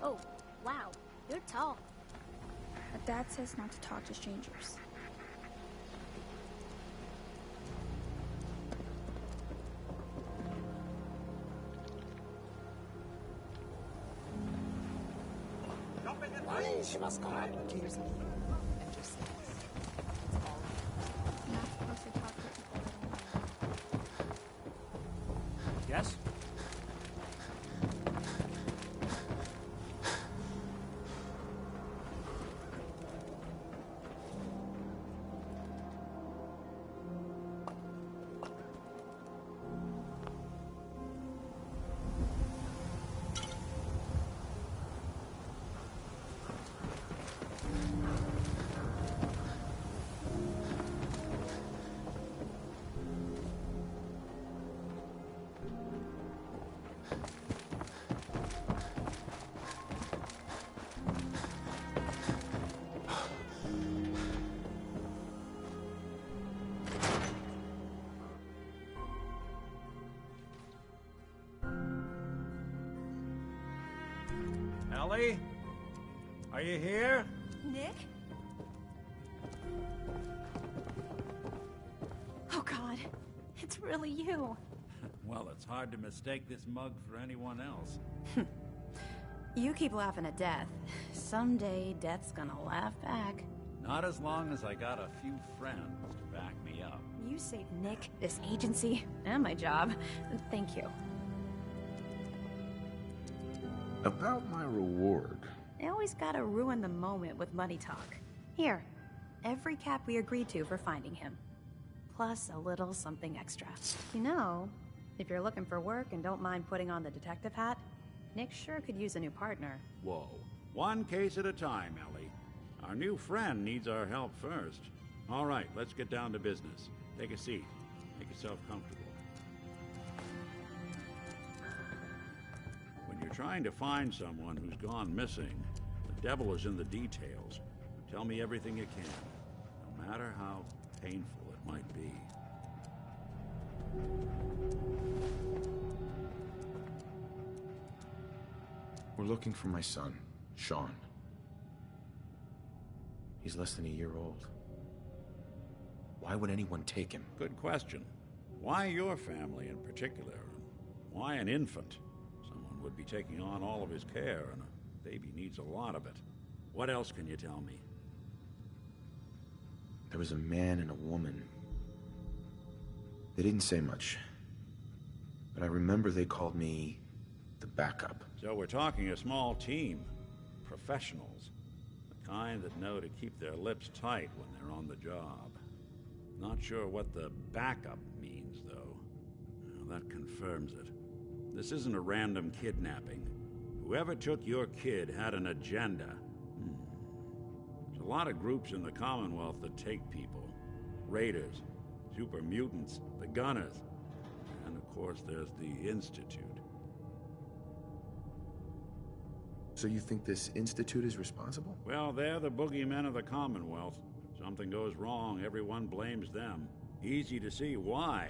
Oh, wow. You're tall. My dad says not to talk to strangers. Not supposed to talk to people I don't know. Yes? Ellie? Are you here? Nick? Oh God, it's really you. Well, it's hard to mistake this mug for anyone else. You keep laughing at death. Someday, death's gonna laugh back. Not as long as I got a few friends to back me up. You saved Nick, this agency, and my job. Thank you. About my reward. They always gotta ruin the moment with money talk. Here, every cap we agreed to for finding him. Plus a little something extra. You know, if you're looking for work and don't mind putting on the detective hat, Nick sure could use a new partner. Whoa. One case at a time, Ellie. Our new friend needs our help first. All right, let's get down to business. Take a seat. Make yourself comfortable. When you're trying to find someone who's gone missing, the devil is in the details. Tell me everything you can, no matter how painful it might be. We're looking for my son, Sean. He's less than a year old. Why would anyone take him? Good question. Why your family in particular? Why an infant? Someone would be taking on all of his care, and a baby needs a lot of it. What else can you tell me? There was a man and a woman. They didn't say much, but I remember they called me the backup. So we're talking a small team. Professionals. The kind that know to keep their lips tight when they're on the job. Not sure what the backup means, though. Well, that confirms it. This isn't a random kidnapping. Whoever took your kid had an agenda. There's a lot of groups in the Commonwealth that take people. Raiders, super mutants, the Gunners, and of course there's the Institute. So you think this Institute is responsible? Well, they're the boogeymen of the Commonwealth. Something goes wrong, everyone blames them. Easy to see why.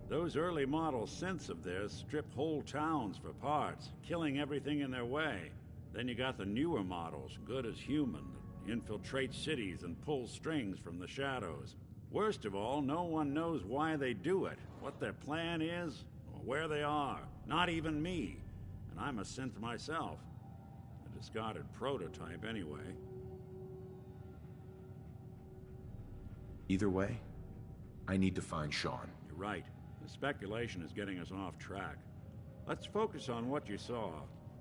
Those early model synths of theirs strip whole towns for parts, killing everything in their way. Then you got the newer models, good as human, that infiltrate cities and pull strings from the shadows. Worst of all, no one knows why they do it, what their plan is, or where they are. Not even me. And I'm a synth myself. A discarded prototype anyway. Either way, I need to find Sean. You're right. The speculation is getting us off track. Let's focus on what you saw.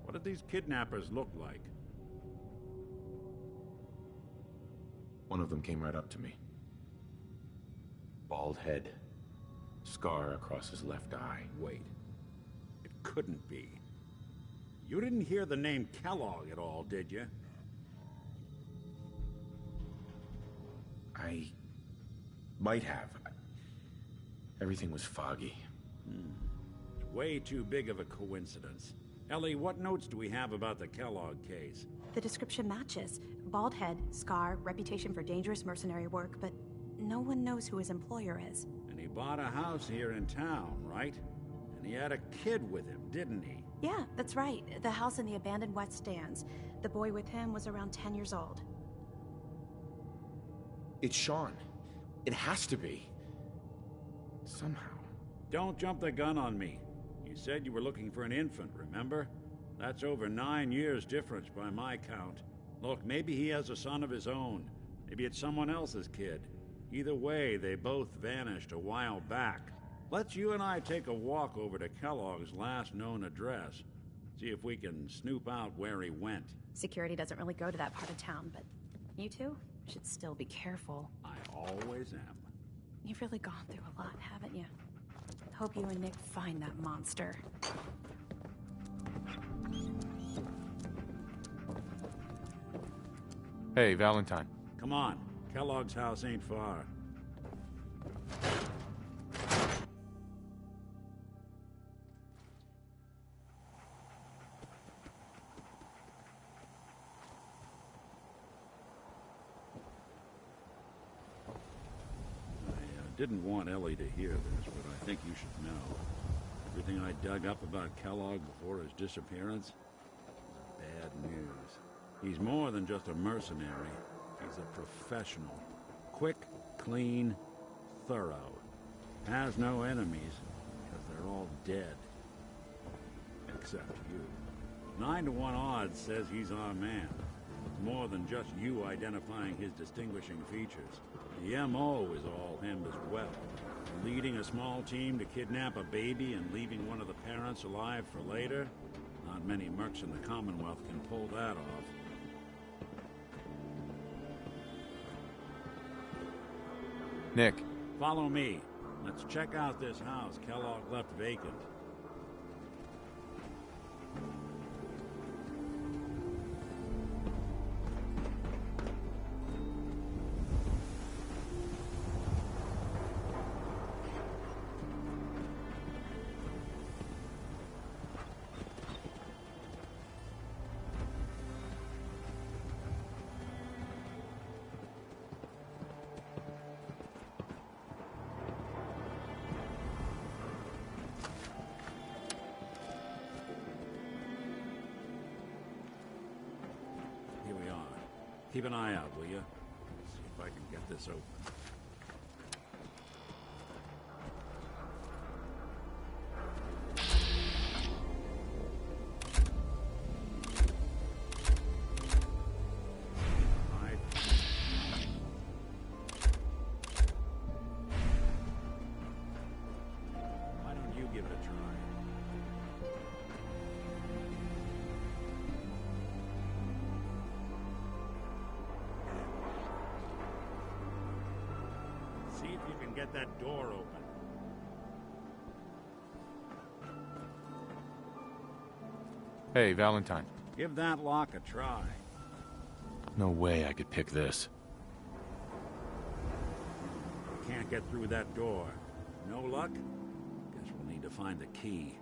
What did these kidnappers look like? One of them came right up to me. Bald head. Scar across his left eye. Wait. It couldn't be. You didn't hear the name Kellogg at all, did you? I might have. Everything was foggy. It's way too big of a coincidence. Ellie, what notes do we have about the Kellogg case? The description matches. Bald head, scar, reputation for dangerous mercenary work, but no one knows who his employer is. And he bought a house here in town, right? And And he had a kid with him, didn't he? Yeah, that's right. The house in the abandoned West Stands. The boy with him was around 10 years old. It's Sean. It has to be. Somehow. Don't jump the gun on me. You said you were looking for an infant, remember? That's over 9 years difference by my count. Look, maybe he has a son of his own. Maybe it's someone else's kid. Either way, they both vanished a while back. Let's you and I take a walk over to Kellogg's last known address. See if we can snoop out where he went. Security doesn't really go to that part of town, but you two should still be careful. I always am. You've really gone through a lot, haven't you? Hope you and Nick find that monster. Hey, Valentine. Come on. Kellogg's house ain't far. I didn't want Ellie to hear this, but I think you should know. Everything I dug up about Kellogg before his disappearance? Bad news. He's more than just a mercenary. He's a professional. Quick, clean, thorough. Has no enemies, because they're all dead. Except you. 9 to 1 odds says he's our man. More than just you identifying his distinguishing features. The M.O. is all him as well. Leading a small team to kidnap a baby and leaving one of the parents alive for later? Not many mercs in the Commonwealth can pull that off. Nick. Follow me. Let's check out this house Kellogg left vacant. Keep an eye out, will you? See if I can get this open. Why don't you give it a try? See if you can get that door open. Hey, Valentine. Give that lock a try. No way I could pick this. Can't get through that door. No luck? Guess we'll need to find the key.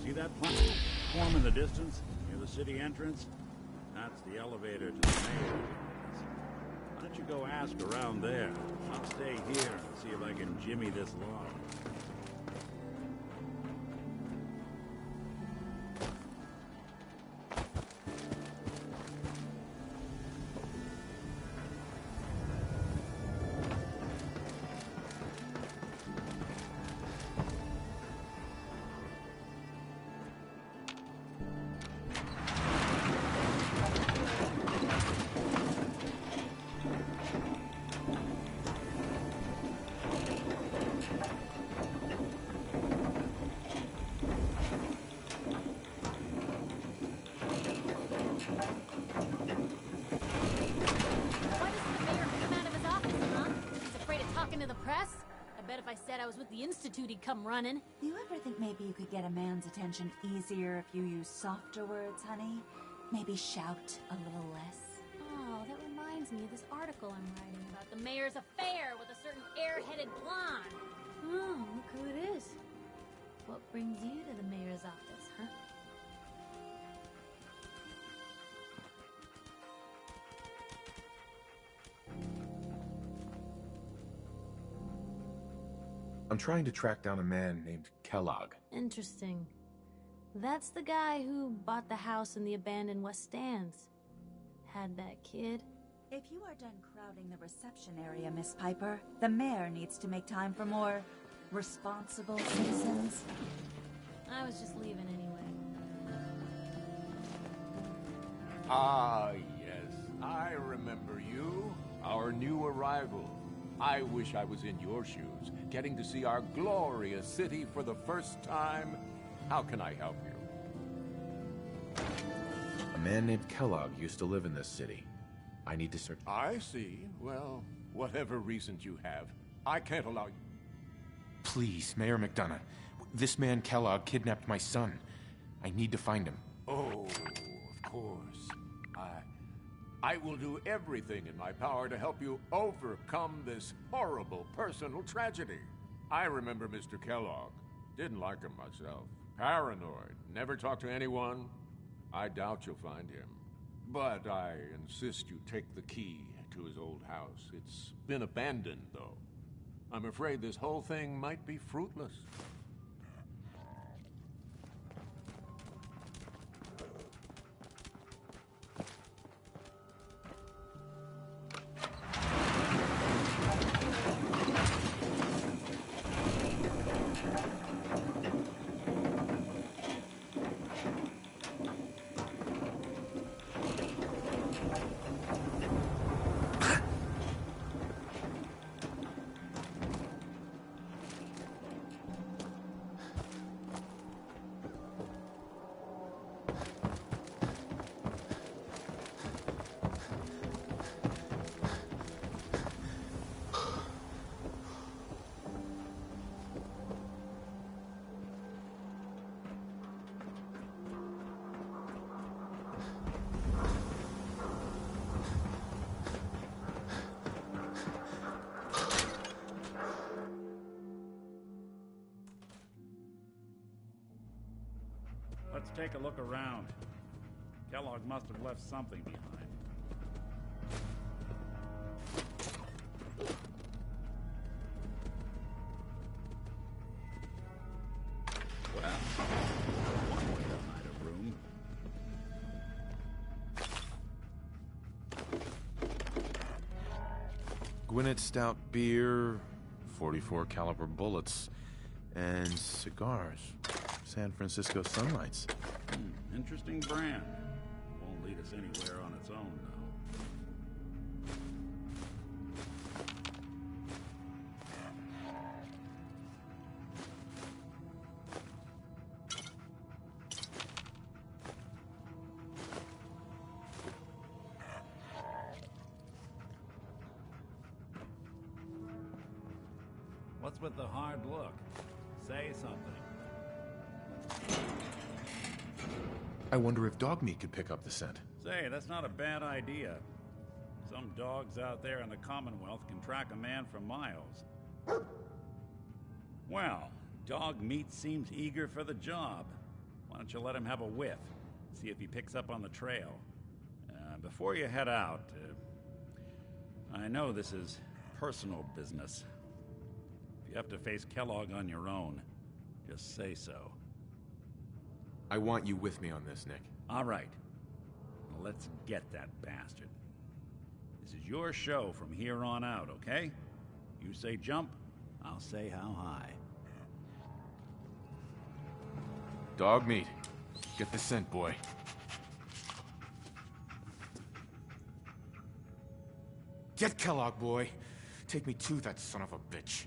See that platform in the distance, near the city entrance? That's the elevator to the mayor's office. Why don't you go ask around there? I'll stay here and see if I can jimmy this lock. I was with the Institute, he'd come running. Do you ever think maybe you could get a man's attention easier if you use softer words, honey? Maybe shout a little less? Oh, that reminds me of this article I'm writing about the mayor's affair with a certain air-headed blonde. Oh, look who it is. What brings you to the mayor's office, huh? I'm trying to track down a man named Kellogg. Interesting. That's the guy who bought the house in the abandoned West Stands. Had that kid. If you are done crowding the reception area, Miss Piper, the mayor needs to make time for more responsible citizens. I was just leaving anyway. Ah, yes. I remember you. Our new arrival. I wish I was in your shoes, getting to see our glorious city for the first time. How can I help you? A man named Kellogg used to live in this city. I need to search. I see. Well, whatever reasons you have, I can't allow you. Please, Mayor McDonough. This man Kellogg kidnapped my son. I need to find him. Oh, of course. I will do everything in my power to help you overcome this horrible personal tragedy. I remember Mr. Kellogg. Didn't like him myself. Paranoid. Never talked to anyone. I doubt you'll find him. But I insist you take the key to his old house. It's been abandoned, though. I'm afraid this whole thing might be fruitless. Let's take a look around. Kellogg must have left something behind. Well, one way to hide a room. Gwinnett Stout beer, 44 caliber bullets, and cigars. San Francisco Sunlights. Interesting brand. Won't lead us anywhere on its own, though. What's with the hard look? Say something. I wonder if dog meat could pick up the scent. Say, that's not a bad idea. Some dogs out there in the Commonwealth can track a man for miles. Well, dog meat seems eager for the job. Why don't you let him have a whiff? See if he picks up on the trail. Before you head out, I know this is personal business. If you have to face Kellogg on your own, just say so. I want you with me on this, Nick. All right. Well, let's get that bastard. This is your show from here on out, okay? You say jump, I'll say how high. Dog meat. Get the scent, boy. Get Kellogg, boy. Take me to that son of a bitch.